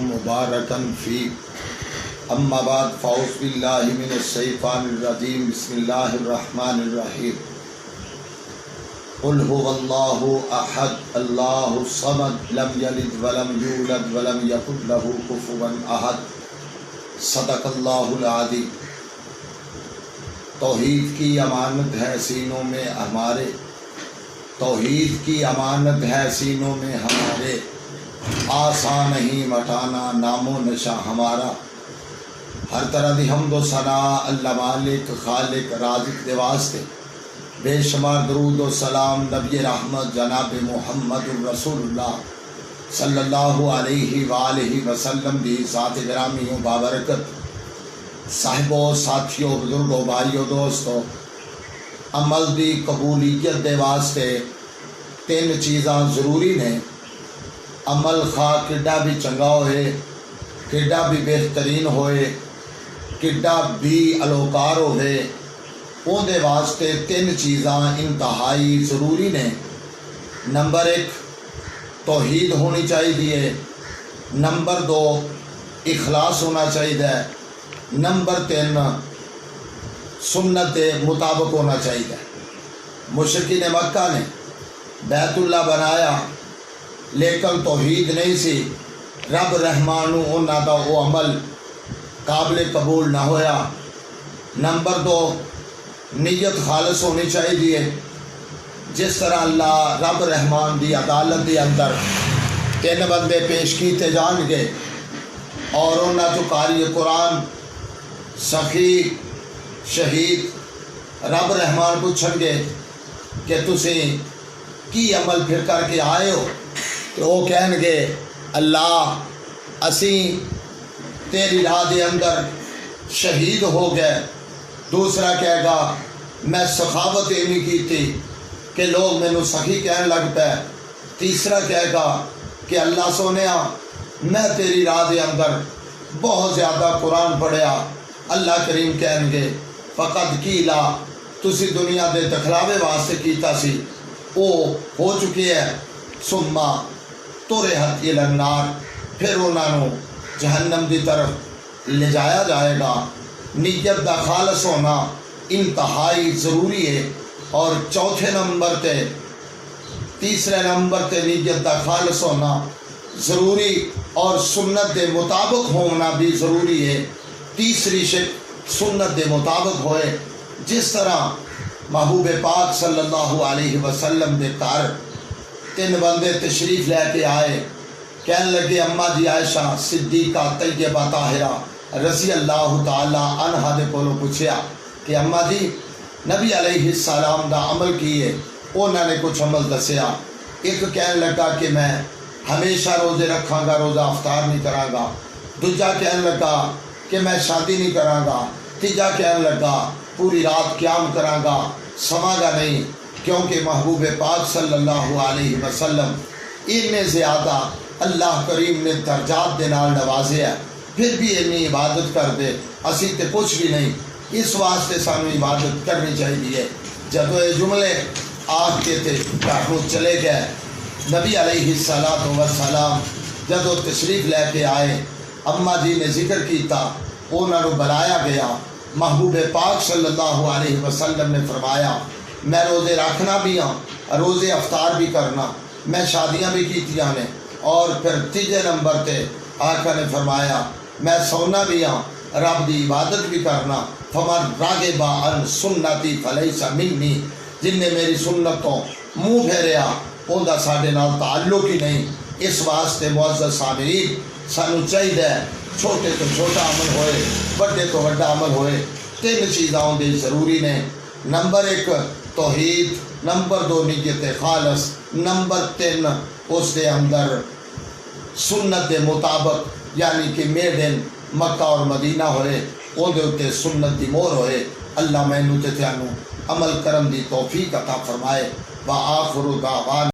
مبارکا فیہ اما بعد فاعوذ باللہ من الشیطان الرجیم بسم اللہ الرحمن الرحیم قل هو اللہ احد اللہ الصمد لم یلد ولم یولد ولم یکن له کفوا احد صدق اللہ العظیم۔ توحید کی امانت ہے سینوں میں ہمارے، توحید کی امانت ہے سینوں میں ہمارے، آسان نہیں مٹانا نام و نشاں ہمارا۔ ہر طرح دی حمد و ثنا اللہ مالک خالق رازق دے واسطے، بے شمار درود و سلام نبی رحمت جناب محمد الرسول اللہ صلی اللہ علیہ وآلہ وسلم دی ذات گرامی و بابرکت صاحبوں ساتھیوں بزرگوں بھائیوں دوستوں، عمل دی قبولیت دے واسطے تین چیزاں ضروری نے۔ عمل خواہ کڈا بھی چنگا ہوئے، کڈا بھی بہترین ہوئے، کڈا بھی الوکار ہوئے، اون دے واسطے تین چیزاں انتہائی ضروری نے۔ نمبر 1 توحید ہونی چاہیے، نمبر 2 اخلاص ہونا چاہیے، نمبر 3 سنت دے مطابق ہونا چاہیے۔ مشرکین مکہ نے بیت اللہ بنایا لیکن توحید نہیں سی، رب رحمانو انہاں دا وہ عمل قابل قبول نہ ہویا۔ نمبر 2 نیت خالص ہونی چاہیے، جس طرح اللہ رب رحمان دی عدالت دی اندر 3 بندے پیش کیتے جان گے اور انہاں تو قاری قرآن سخی شہید رب رحمان پوچھن گے کہ تسی کی عمل پھر کر کے آئے ہو، تو وہ کہیں گے اللہ اسی تیری راہ دے اندر شہید ہو گئے۔ دوسرا کہے گا میں سخاوت نہیں کی تھی کہ لوگ مینوں سخی کہنے لگ پے۔ تیسرا کہے گا کہ اللہ سونیا میں تیری راہ دے اندر بہت زیادہ قرآن پڑھیا۔ اللہ کریم کہیں گے فقط کیلا تسی دنیا دے دکھلاوے واسطے کیتا سی، وہ ہو چکی ہے۔ سما طرحت الی النار، پھر انہوں جہنم دی طرف لے جایا جائے گا۔ نیت دا خالص ہونا انتہائی ضروری ہے۔ اور چوتھے نمبر تے تیسرے نمبر تے نیت دا خالص ہونا ضروری اور سنت دے مطابق ہونا بھی ضروری ہے۔ تیسری شک سنت دے مطابق ہوئے، جس طرح محبوب پاک صلی اللہ علیہ وسلم دے گھر 3 بندے تشریف لے کے آئے، کہنے لگے اماں جی عائشہ صدیقہ طیبہ طاہرہ رضی اللہ تعالی عنہا دے کولوں پوچھیا کہ اماں جی نبی علیہ السلام دا عمل کیے، انہوں نے کچھ عمل دسیا۔ ایک کہنے لگا کہ میں ہمیشہ روزے رکھاں گا، روزہ افطار نہیں کراں گا۔ دوجا کہنے لگا کہ میں شادی نہیں کراں گا۔ تیجا کہنے لگا پوری رات قیام کراں گا، سواں گا نہیں، کیونکہ محبوب پاک صلی اللہ علیہ وسلم اتنے زیادہ اللہ کریم نے درجات دے نال نوازے ہے، پھر بھی اتنی عبادت کر دے، اسی تے کچھ بھی نہیں۔ اس واسطے سانو عبادت کرنی چاہیے۔ جب یہ جملے آگ کے تھے گھروں چلے گئے، نبی علیہ السلام جب وہ تشریف لے کے آئے، اماں جی نے ذکر کیتا، انہوں نے بلایا گیا۔ محبوب پاک صلی اللہ علیہ وسلم نے فرمایا میں روزے رکھنا بھی ہاں، روزے افطار بھی کرنا، میں شادیاں بھی کیتیاں نے۔ اور پھر تیجے نمبر تے آقا نے فرمایا میں سونا بھی ہاں، رب دی عبادت بھی کرنا۔ فمن راغب عن سنتی فلیس منی، جن نے میری سنتوں منہ پھیریا اوندا ساڈے نال تعلق ہی نہیں۔ اس واسطے معزز سامعین سانو چاہیے چھوٹے تو چھوٹا عمل ہوئے، بڑے تو بڑا عمل ہوئے، 3 چیزاں دے ضروری نے۔ نمبر 1 توحید، نمبر 2 نیت خالص، نمبر 3 اس دے اندر سنت دے مطابق، یعنی کہ میڈ ان مکہ اور مدینہ ہوئے، اون دے اتے سنت دی مور ہوئے۔ اللہ مینوں تے تھانوں عمل کرن دی توفیق عطا فرمائے۔ وآخر دعوانا